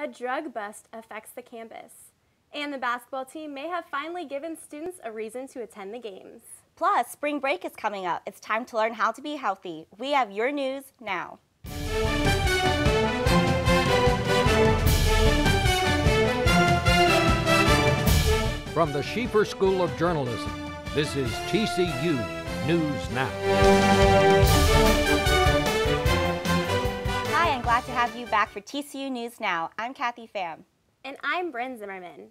a drug bust affects the campus. And the basketball team may have finally given students a reason to attend the games. Plus, spring break is coming up. It's time to learn how to be healthy. We have your news now. From the Schieffer School of Journalism, this is TCU News Now. Hi, I'm glad to have you back for TCU News Now. I'm Kathy Pham. And I'm Bryn Zimmerman.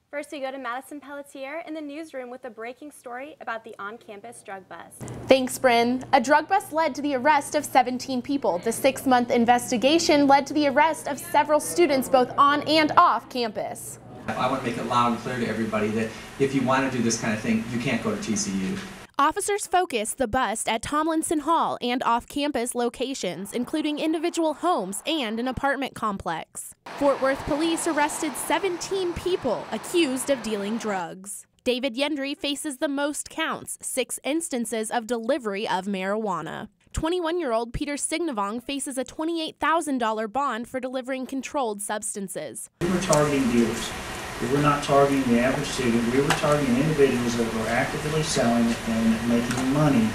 First, we go to Madison Pelletier in the newsroom with a breaking story about the on-campus drug bust. Thanks, Bryn. A drug bust led to the arrest of 17 people. The 6-month investigation led to the arrest of several students both on and off campus. I want to make it loud and clear to everybody that if you want to do this kind of thing, you can't go to TCU. Officers focused the bust at Tomlinson Hall and off-campus locations, including individual homes and an apartment complex. Fort Worth police arrested 17 people accused of dealing drugs. David Yendry faces the most counts, 6 instances of delivery of marijuana. 21-year-old Peter Signavong faces a $28,000 bond for delivering controlled substances. We were targeting dealers. We were not targeting the average student. We were targeting individuals that were actively selling and making money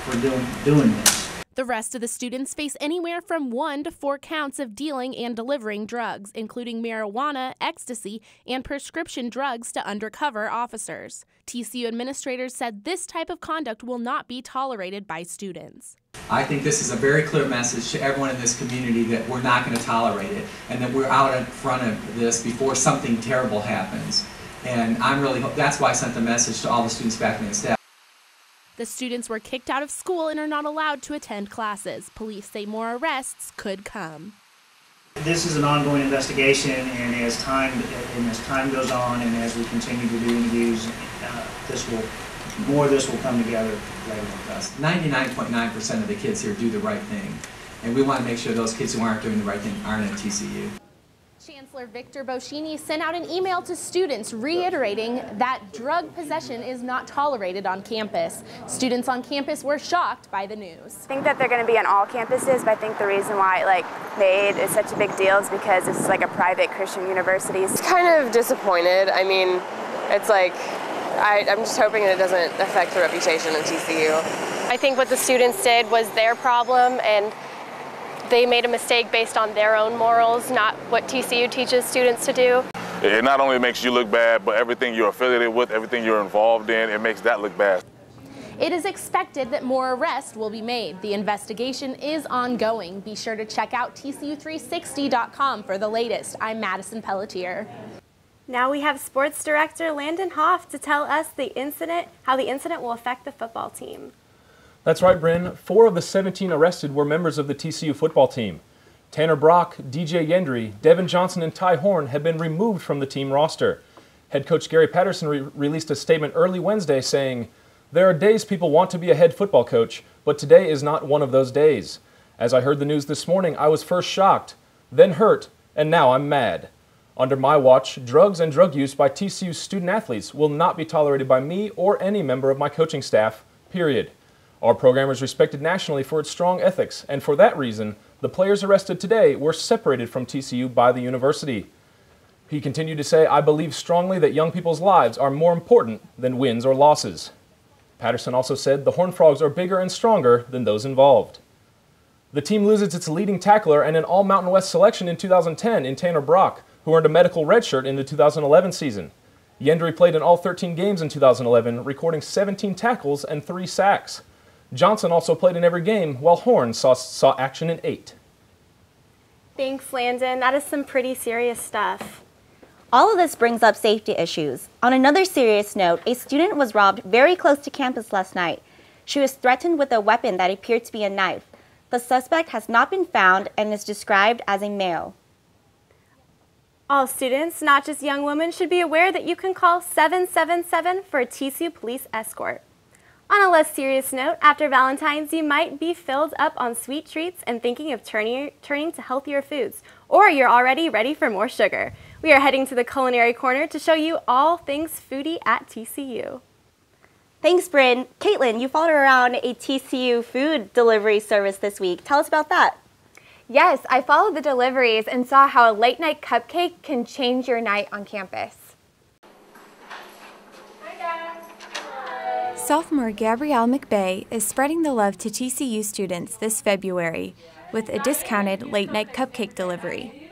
for doing this. The rest of the students face anywhere from 1 to 4 counts of dealing and delivering drugs, including marijuana, ecstasy, and prescription drugs to undercover officers. TCU administrators said this type of conduct will not be tolerated by students. I think this is a very clear message to everyone in this community that we're not going to tolerate it and that we're out in front of this before something terrible happens. And that's why I sent the message to all the students, faculty, and staff. The students were kicked out of school and are not allowed to attend classes. Police say more arrests could come. This is an ongoing investigation, and as time goes on, and as we continue to do interviews, more of this will come together later with us. 99.9% of the kids here do the right thing, and we want to make sure those kids who aren't doing the right thing aren't at TCU. Chancellor Victor Boschini sent out an email to students reiterating that drug possession is not tolerated on campus. Students on campus were shocked by the news. I think that they're going to be on all campuses, but I think the reason why made is such a big deal is because this is like a private Christian university. It's kind of disappointed. I mean, it's like, I'm just hoping it doesn't affect the reputation of TCU. I think what the students did was their problem, and they made a mistake based on their own morals, not what TCU teaches students to do. It not only makes you look bad, but everything you're affiliated with, everything you're involved in, it makes that look bad. It is expected that more arrests will be made. The investigation is ongoing. Be sure to check out TCU360.com for the latest. I'm Madison Pelletier. Now we have Sports Director Landon Hoff to tell us how the incident will affect the football team. That's right, Bryn. 4 of the 17 arrested were members of the TCU football team. Tanner Brock, DJ Yendry, Devin Johnson, and Ty Horn have been removed from the team roster. Head coach Gary Patterson released a statement early Wednesday saying, "There are days people want to be a head football coach, but today is not one of those days. As I heard the news this morning, I was first shocked, then hurt, and now I'm mad. Under my watch, drugs and drug use by TCU student athletes will not be tolerated by me or any member of my coaching staff, period. Our program is respected nationally for its strong ethics, and for that reason, the players arrested today were separated from TCU by the university." He continued to say, "I believe strongly that young people's lives are more important than wins or losses." Patterson also said the Horned Frogs are bigger and stronger than those involved. The team loses its leading tackler and an All-Mountain West selection in 2010 in Tanner Brock, who earned a medical redshirt in the 2011 season. Yendry played in all 13 games in 2011, recording 17 tackles and 3 sacks. Johnson also played in every game, while Horn saw action in 8. Thanks, Landon. That is some pretty serious stuff. All of this brings up safety issues. On another serious note, a student was robbed very close to campus last night. She was threatened with a weapon that appeared to be a knife. The suspect has not been found and is described as a male. All students, not just young women, should be aware that you can call 777 for a TCU police escort. On a less serious note, after Valentine's, you might be filled up on sweet treats and thinking of turning to healthier foods, or you're already ready for more sugar. We are heading to the Culinary Corner to show you all things foodie at TCU. Thanks, Bryn. Caitlin, you followed around a TCU food delivery service this week. Tell us about that. Yes, I followed the deliveries and saw how a late night cupcake can change your night on campus. Sophomore Gabrielle McBay is spreading the love to TCU students this February with a discounted late night cupcake delivery.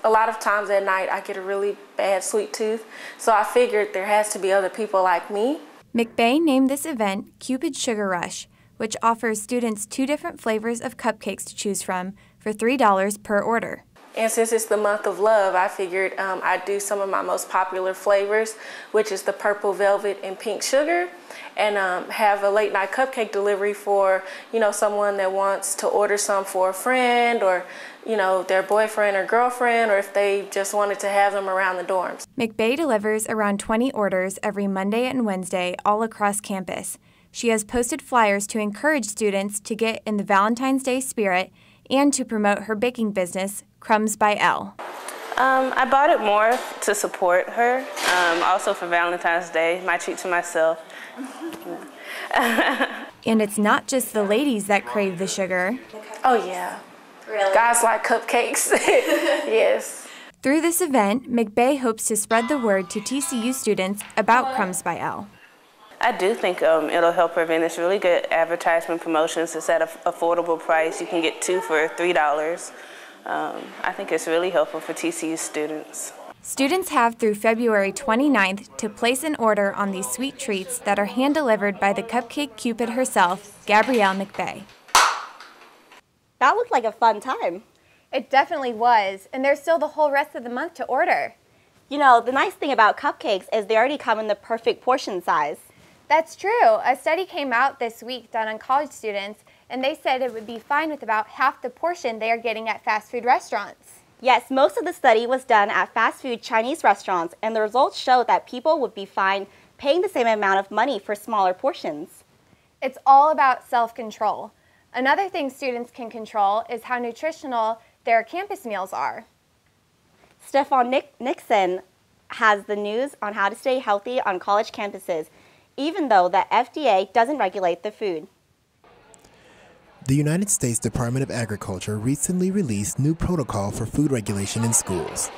A lot of times at night I get a really bad sweet tooth, so I figured there has to be other people like me. McBay named this event Cupid Sugar Rush, which offers students 2 different flavors of cupcakes to choose from for $3 per order. And since it's the month of love, I figured I'd do some of my most popular flavors, which is the purple velvet and pink sugar, and have a late night cupcake delivery for, someone that wants to order some for a friend or, their boyfriend or girlfriend, or if they just wanted to have them around the dorms. McBay delivers around 20 orders every Monday and Wednesday all across campus. She has posted flyers to encourage students to get in the Valentine's Day spirit and to promote her baking business, Crumbs by Elle. I bought it more to support her, also for Valentine's Day, my treat to myself. And it's not just the ladies that crave the sugar. Oh yeah, really? Guys like cupcakes, yes. Through this event, McBay hopes to spread the word to TCU students about Crumbs by Elle. I do think it'll help her, and it's really good advertisement promotions. It's at an affordable price. You can get 2 for $3. I think it's really helpful for TCU students. Students have through February 29th to place an order on these sweet treats that are hand-delivered by the Cupcake Cupid herself, Gabrielle McBay. That looked like a fun time. It definitely was, and there's still the whole rest of the month to order. You know, the nice thing about cupcakes is they already come in the perfect portion size. That's true. A study came out this week done on college students, and they said it would be fine with about half the portion they are getting at fast food restaurants. Yes, most of the study was done at fast food Chinese restaurants, and the results show that people would be fine paying the same amount of money for smaller portions. It's all about self-control. Another thing students can control is how nutritional their campus meals are. Stefan Nixon has the news on how to stay healthy on college campuses, even though the FDA doesn't regulate the food. The United States Department of Agriculture recently released new protocol for food regulation in schools.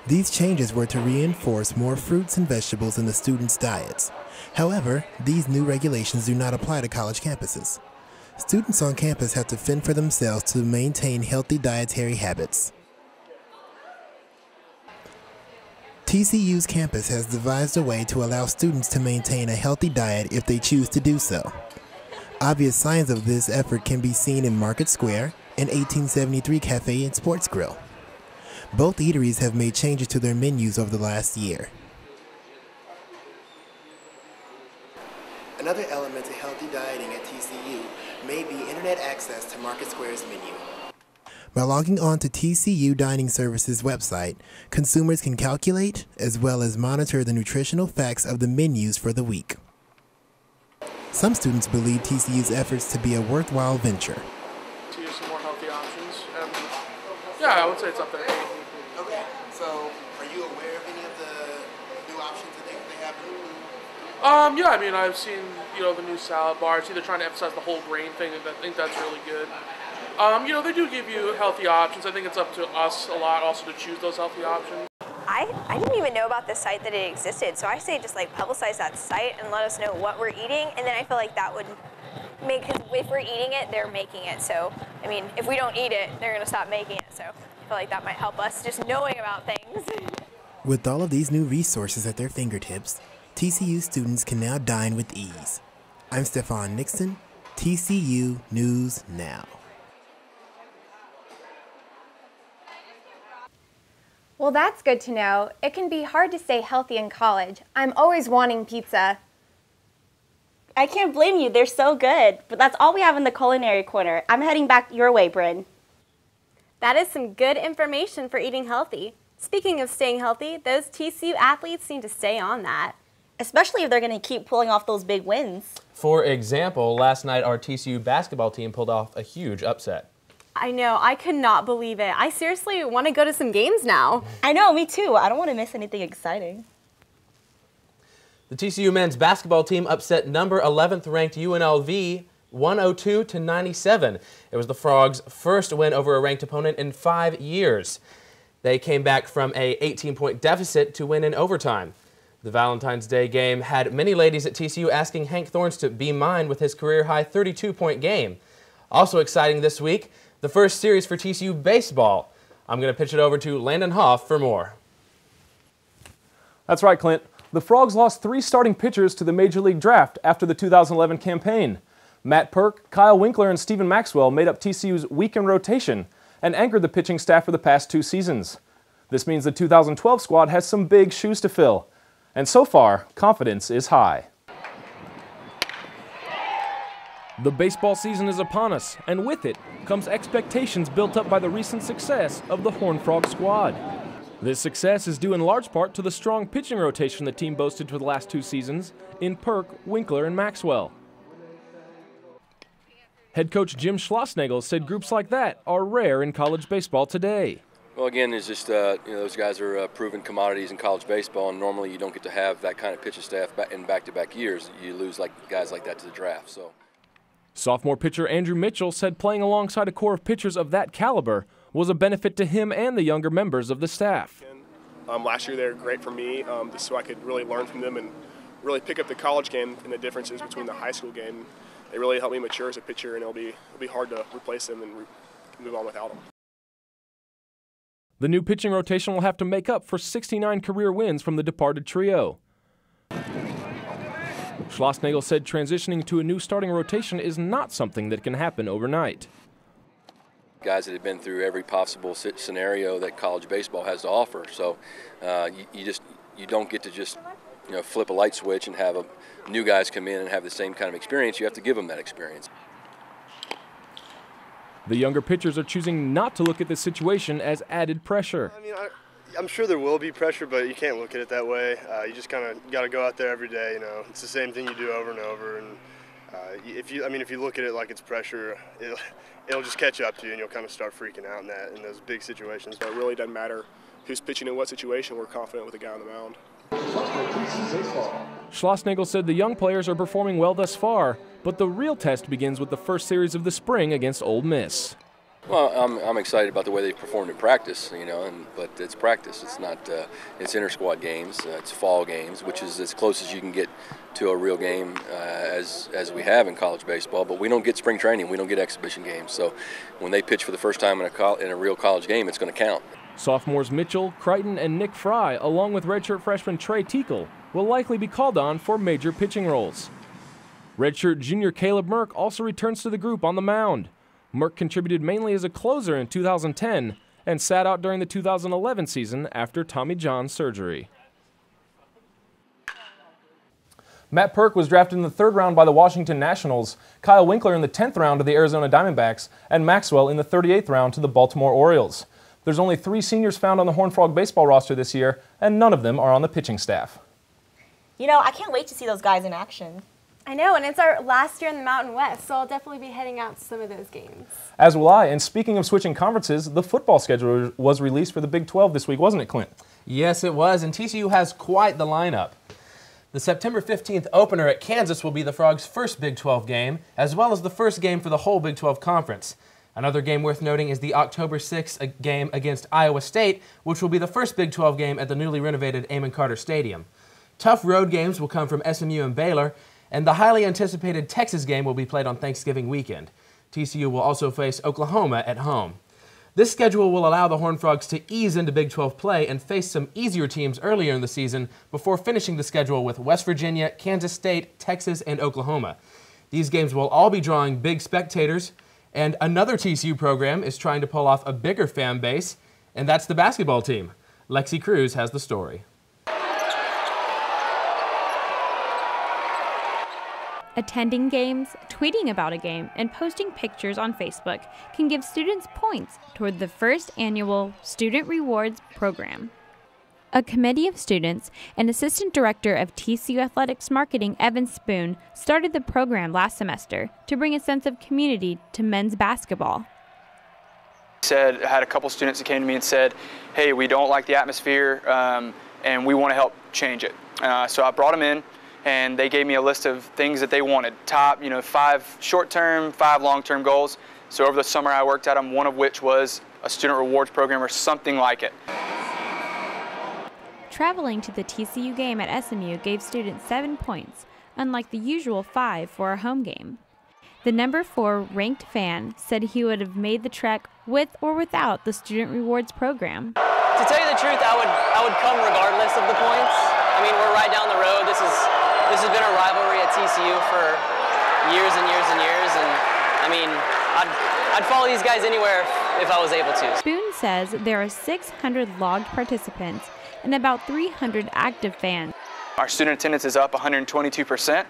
These changes were to reinforce more fruits and vegetables in the students' diets. However, these new regulations do not apply to college campuses. Students on campus have to fend for themselves to maintain healthy dietary habits. TCU's campus has devised a way to allow students to maintain a healthy diet if they choose to do so. Obvious signs of this effort can be seen in Market Square and 1873 Cafe and Sports Grill. Both eateries have made changes to their menus over the last year. Another element to healthy dieting at TCU may be internet access to Market Square's menu. By logging on to TCU Dining Services website, consumers can calculate as well as monitor the nutritional facts of the menus for the week. Some students believe TCU's efforts to be a worthwhile venture. To use some more healthy options. Yeah, I would say it's up there. Okay, so are you aware of any of the new options that they have? Yeah, I mean, I've seen, the new salad bars. They're trying to emphasize the whole grain thing, and I think that's really good. They do give you healthy options. I think it's up to us a lot also to choose those healthy options. I didn't even know about the site that it existed, so I say just publicize that site and let us know what we're eating, and then I feel like that would make, because if we're eating it, they're making it. So, I mean, if we don't eat it, they're going to stop making it. So I feel like that might help us just knowing about things. With all of these new resources at their fingertips, TCU students can now dine with ease. I'm Stefan Nixon, TCU News Now. Well, that's good to know. It can be hard to stay healthy in college. I'm always wanting pizza. I can't blame you. They're so good. But that's all we have in the culinary corner. I'm heading back your way, Bryn. That is some good information for eating healthy. Speaking of staying healthy, those TCU athletes seem to stay on that. Especially if they're going to keep pulling off those big wins. For example, last night our TCU basketball team pulled off a huge upset. I know, I could not believe it. I seriously want to go to some games now. I know, me too. I don't want to miss anything exciting. The TCU men's basketball team upset number 11th ranked UNLV 102-97. It was the Frogs' first win over a ranked opponent in 5 years. They came back from a 18-point deficit to win in overtime. The Valentine's Day game had many ladies at TCU asking Hank Thorns to be mine with his career-high 32-point game. Also exciting this week, the first series for TCU baseball. I'm going to pitch it over to Landon Hoff for more. That's right, Clint. The Frogs lost 3 starting pitchers to the Major League Draft after the 2011 campaign. Matt Perk, Kyle Winkler, and Stephen Maxwell made up TCU's weekend rotation and anchored the pitching staff for the past 2 seasons. This means the 2012 squad has some big shoes to fill. And so far, confidence is high. The baseball season is upon us, and with it comes expectations built up by the recent success of the Horned Frog squad. This success is due in large part to the strong pitching rotation the team boasted for the last 2 seasons in Perk, Winkler, and Maxwell. Head coach Jim Schlossnagle said groups like that are rare in college baseball today. Well, again, it's just those guys are proven commodities in college baseball, and normally you don't get to have that kind of pitching staff in back-to-back years. You lose guys like that to the draft. So, sophomore pitcher Andrew Mitchell said playing alongside a core of pitchers of that caliber was a benefit to him and the younger members of the staff. Last year they were great for me, just so I could really learn from them and really pick up the college game and the differences between the high school game. They really helped me mature as a pitcher, and it'll be hard to replace them and move on without them. The new pitching rotation will have to make up for 69 career wins from the departed trio. Schlossnagle said transitioning to a new starting rotation is not something that can happen overnight. Guys that have been through every possible scenario that college baseball has to offer. So you don't get to just flip a light switch and have new guys come in and have the same kind of experience. You have to give them that experience. The younger pitchers are choosing not to look at this situation as added pressure. I mean, I'm sure there will be pressure, but you can't look at it that way. You just kind of got to go out there every day. It's the same thing you do over and over. And if you look at it like it's pressure, it'll just catch up to you, and you'll kind of start freaking out in those big situations. So it really doesn't matter who's pitching in what situation. We're confident with the guy on the mound. Schlossnagle said the young players are performing well thus far, but the real test begins with the first series of the spring against Ole Miss. Well, I'm excited about the way they performed in practice, but it's practice. It's not. It's inter-squad games. It's fall games, which is as close as you can get to a real game as we have in college baseball. But we don't get spring training. We don't get exhibition games. So when they pitch for the first time in a real college game, it's going to count. Sophomores Mitchell, Crichton, and Nick Fry, along with redshirt freshman Trey Teakle, will likely be called on for major pitching roles. Redshirt junior Caleb Merck also returns to the group on the mound. Merck contributed mainly as a closer in 2010 and sat out during the 2011 season after Tommy John surgery. Matt Perk was drafted in the 3rd round by the Washington Nationals, Kyle Winkler in the 10th round to the Arizona Diamondbacks, and Maxwell in the 38th round to the Baltimore Orioles. There's only 3 seniors found on the Horned Frog baseball roster this year, and none of them are on the pitching staff. I can't wait to see those guys in action. I know, and it's our last year in the Mountain West, so I'll definitely be heading out to some of those games. As will I, and speaking of switching conferences, the football schedule was released for the Big 12 this week, wasn't it, Clint? Yes, it was, and TCU has quite the lineup. The September 15th opener at Kansas will be the Frogs' first Big 12 game, as well as the first game for the whole Big 12 conference. Another game worth noting is the October 6th game against Iowa State, which will be the first Big 12 game at the newly renovated Amon Carter Stadium. Tough road games will come from SMU and Baylor, and the highly anticipated Texas game will be played on Thanksgiving weekend. TCU will also face Oklahoma at home. This schedule will allow the Horned Frogs to ease into Big 12 play and face some easier teams earlier in the season before finishing the schedule with West Virginia, Kansas State, Texas, and Oklahoma. These games will all be drawing big spectators, and another TCU program is trying to pull off a bigger fan base, and that's the basketball team. Lexi Cruz has the story. Attending games, tweeting about a game, and posting pictures on Facebook can give students points toward the first annual Student Rewards program. A committee of students and Assistant Director of TCU Athletics Marketing, Evan Spoon, started the program last semester to bring a sense of community to men's basketball. I had a couple students that came to me and said, hey, we don't like the atmosphere and we want to help change it. So I brought them in and they gave me a list of things that they wanted. Top, 5 short-term, 5 long-term goals. So over the summer I worked at them, one of which was a student rewards program or something like it. Traveling to the TCU game at SMU gave students 7 points, unlike the usual 5 for a home game. The number 4 ranked fan said he would have made the trek with or without the student rewards program. To tell you the truth, I would come regardless of the points. I mean, we're right down the road. This has been a rivalry at TCU for years and years and years, and I mean, I'd follow these guys anywhere if I was able to. Spoon says there are 600 logged participants and about 300 active fans. Our student attendance is up 122%,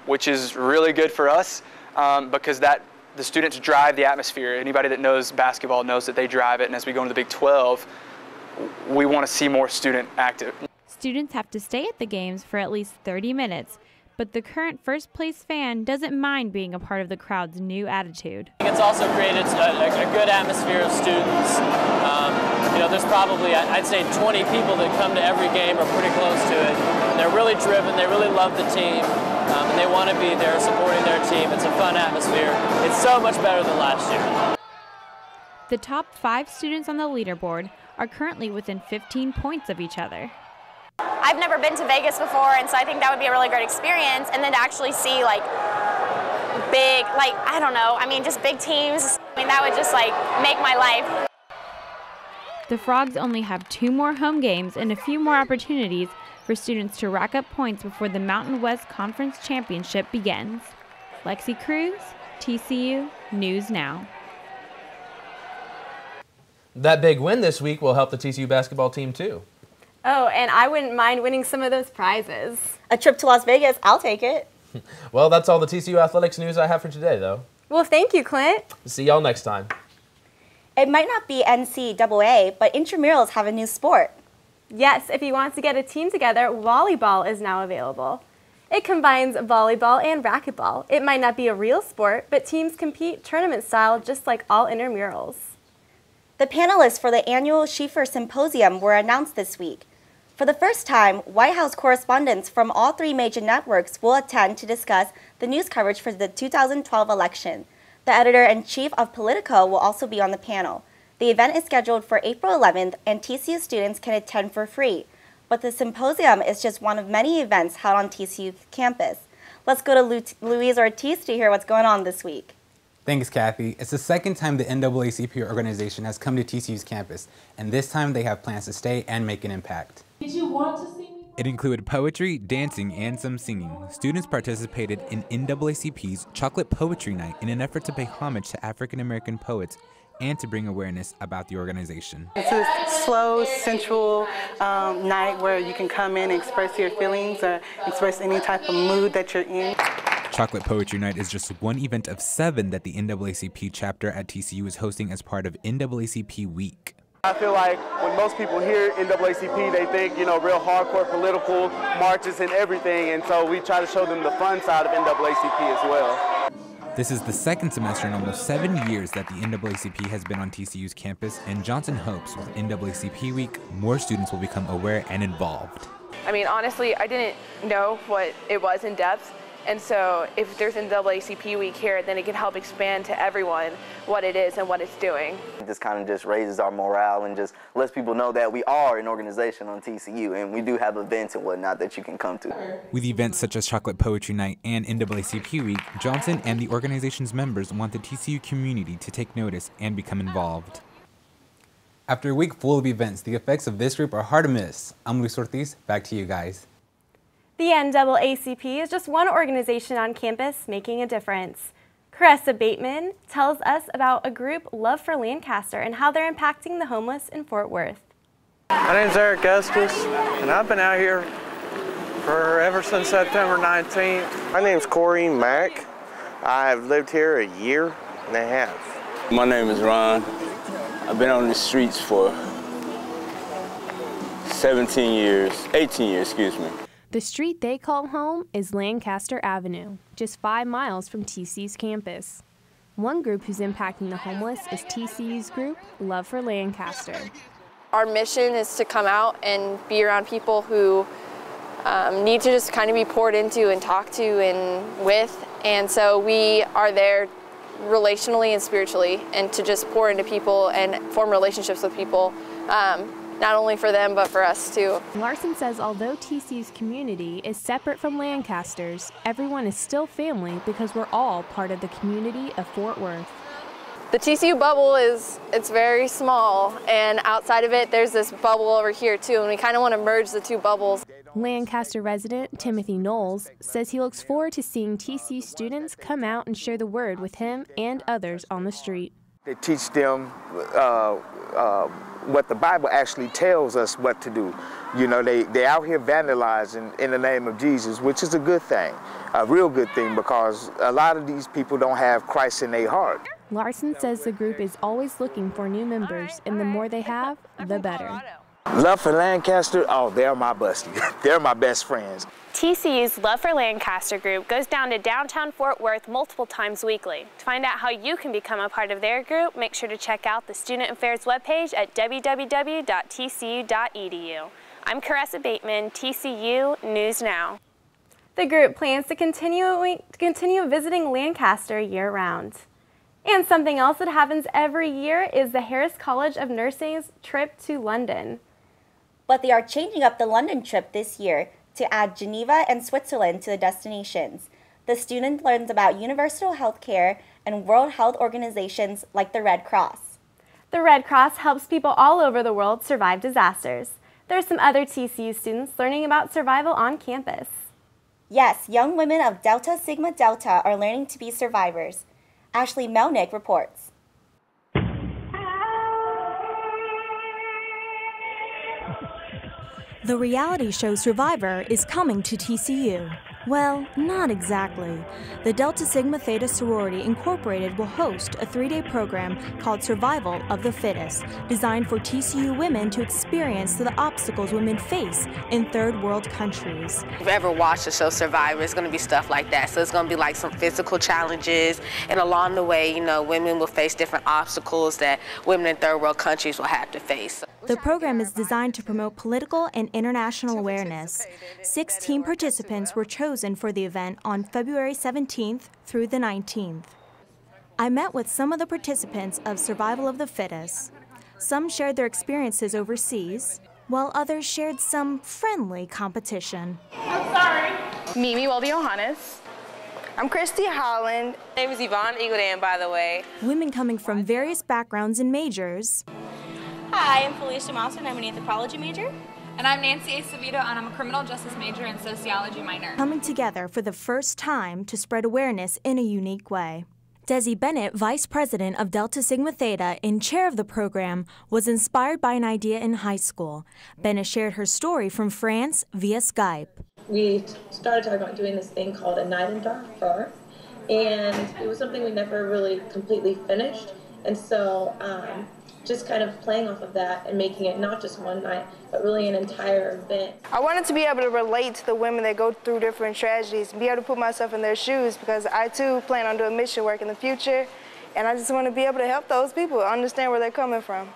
which is really good for us because the students drive the atmosphere. Anybody that knows basketball knows that they drive it, and as we go into the Big 12, we want to see more student active. Students have to stay at the games for at least 30 minutes, but the current first-place fan doesn't mind being a part of the crowd's new attitude. It's also created a good atmosphere of students. There's probably, I'd say, 20 people that come to every game or pretty close to it. And they're really driven, they really love the team, and they want to be there supporting their team. It's a fun atmosphere. It's so much better than last year. The top 5 students on the leaderboard are currently within 15 points of each other. I've never been to Vegas before, and so I think that would be a really great experience. And then to actually see big, I don't know, just big teams. That would just make my life. The Frogs only have 2 more home games and a few more opportunities for students to rack up points before the Mountain West Conference Championship begins. Lexi Cruz, TCU News Now. That big win this week will help the TCU basketball team too. Oh, and I wouldn't mind winning some of those prizes. A trip to Las Vegas, I'll take it. Well, that's all the TCU athletics news I have for today, though. Well, thank you, Clint. See y'all next time. It might not be NCAA, but intramurals have a new sport. Yes, if you want to get a team together, volleyball is now available. It combines volleyball and racquetball. It might not be a real sport, but teams compete tournament style just like all intramurals. The panelists for the annual Schieffer Symposium were announced this week. For the first time, White House correspondents from all 3 major networks will attend to discuss the news coverage for the 2012 election. The editor-in-chief of Politico will also be on the panel. The event is scheduled for April 11th, and TCU students can attend for free. But the symposium is just one of many events held on TCU campus. Let's go to Luis Ortiz to hear what's going on this week. Thanks, Kathy. It's the second time the NAACP organization has come to TCU's campus, and this time they have plans to stay and make an impact. Did you want to sing? It included poetry, dancing, and some singing. Students participated in NAACP's Chocolate Poetry Night in an effort to pay homage to African American poets and to bring awareness about the organization. It's a slow, sensual night where you can come in and express your feelings or express any type of mood that you're in. Chocolate Poetry Night is just one event of 7 that the NAACP chapter at TCU is hosting as part of NAACP Week. I feel like when most people hear NAACP, they think, real hardcore political marches and everything, and so we try to show them the fun side of NAACP as well. This is the second semester in almost 7 years that the NAACP has been on TCU's campus, and Johnson hopes with NAACP Week, more students will become aware and involved. Honestly, I didn't know what it was in depth. And so if there's NAACP Week here, then it can help expand to everyone what it is and what it's doing. This kind of just raises our morale and just lets people know that we are an organization on TCU and we do have events and whatnot that you can come to. With events such as Chocolate Poetry Night and NAACP Week, Johnson and the organization's members want the TCU community to take notice and become involved. After a week full of events, the effects of this group are hard to miss. I'm Luis Ortiz, back to you guys. The NAACP is just one organization on campus making a difference. Caressa Bateman tells us about a group, Love for Lancaster, and how they're impacting the homeless in Fort Worth. My name's Eric Estes, and I've been out here ever since September 19th. My name's Corey Mack. I've lived here a year and a half. My name is Ron. I've been on the streets for 18 years, excuse me. The street they call home is Lancaster Avenue, just 5 miles from TCU's campus. One group who's impacting the homeless is TCU's group, Love for Lancaster. Our mission is to come out and be around people who need to just kind of be poured into and talked to and with. And so we are there relationally and spiritually, and to just pour into people and form relationships with people, not only for them but for us too. Larson says although TCU's community is separate from Lancaster's, everyone is still family because we're all part of the community of Fort Worth. The TCU bubble it's very small, and outside of it there's this bubble over here too, and we kind of want to merge the two bubbles. Lancaster resident Timothy Knowles says he looks forward to seeing TCU students come out and share the word with him and others on the street. They teach them what the Bible actually tells us what to do. You know, they out here vandalizing in the name of Jesus, which is a good thing, a real good thing, because a lot of these people don't have Christ in their heart. Larson says the group is always looking for new members, and the more they have, the better. Love for Lancaster, oh, they're my busties. They're my best friends. TCU's Love for Lancaster group goes down to downtown Fort Worth multiple times weekly. To find out how you can become a part of their group, make sure to check out the Student Affairs webpage at www.tcu.edu. I'm Caressa Bateman, TCU News Now. The group plans to continue visiting Lancaster year-round. And something else that happens every year is the Harris College of Nursing's trip to London. But they are changing up the London trip this year to add Geneva and Switzerland to the destinations. The student learns about universal health care and World Health Organizations like the Red Cross. The Red Cross helps people all over the world survive disasters. There are some other TCU students learning about survival on campus. Yes, young women of Delta Sigma Delta are learning to be survivors. Ashley Melnick reports. The reality show Survivor is coming to TCU. Well, not exactly. The Delta Sigma Theta Sorority Incorporated will host a 3-day program called Survival of the Fittest, designed for TCU women to experience the obstacles women face in third world countries. If you've ever watched the show Survivor, it's going to be stuff like that. So it's going to be like some physical challenges, and along the way, you know, women will face different obstacles that women in third world countries will have to face. The program is designed to promote political and international awareness. 6 team participants were chosen for the event on February 17th through the 19th. I met with some of the participants of Survival of the Fittest. Some shared their experiences overseas, while others shared some friendly competition. I'm sorry. Mimi Weldy-Johannes. I'm Christy Holland. My name is Yvonne Eagledan, by the way. Women coming from various backgrounds and majors. Hi, I'm Felicia Mouser, I'm an anthropology major. And I'm Nancy Acevedo, and I'm a criminal justice major and sociology minor. Coming together for the first time to spread awareness in a unique way. Desi Bennett, Vice President of Delta Sigma Theta and chair of the program, was inspired by an idea in high school. Bennett shared her story from France via Skype. We started talking about doing this thing called A Night in Darfur, and it was something we never really completely finished. And so just kind of playing off of that and making it not just one night, but really an entire event. I wanted to be able to relate to the women that go through different tragedies and be able to put myself in their shoes, because I too plan on doing mission work in the future, and I just want to be able to help those people understand where they're coming from.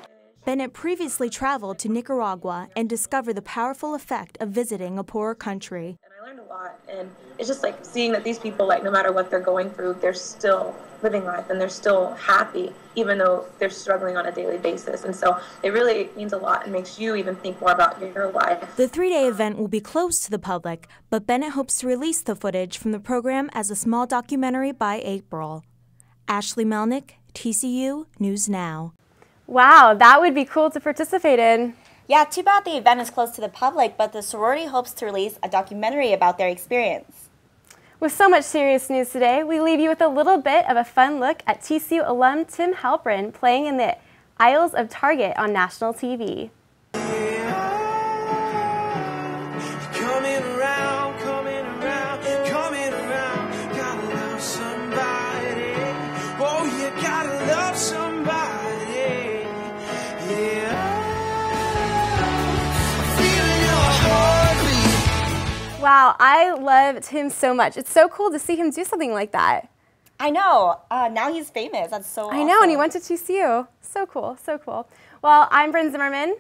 Bennett previously traveled to Nicaragua and discovered the powerful effect of visiting a poorer country. And I learned a lot, and it's just like seeing that these people, like no matter what they're going through, they're still living life and they're still happy, even though they're struggling on a daily basis. And so it really means a lot and makes you even think more about your life. The 3-day event will be closed to the public, but Bennett hopes to release the footage from the program as a small documentary by April. Ashley Melnick, TCU News Now. Wow, that would be cool to participate in. Yeah, too bad the event is closed to the public, but the sorority hopes to release a documentary about their experience. With so much serious news today, we leave you with a little bit of a fun look at TCU alum Tim Halprin playing in the aisles of Target on national TV. Wow, I love Tim so much. It's so cool to see him do something like that. I know. Now he's famous. That's so awesome. I know, and he went to TCU. So cool, so cool. Well, I'm Bryn Zimmerman.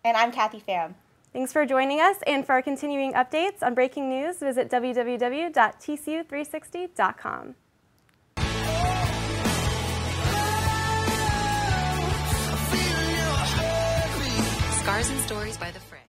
And I'm Kathy Pham. Thanks for joining us, and for our continuing updates on breaking news, visit www.tcu360.com. Scars and Stories by The Fray.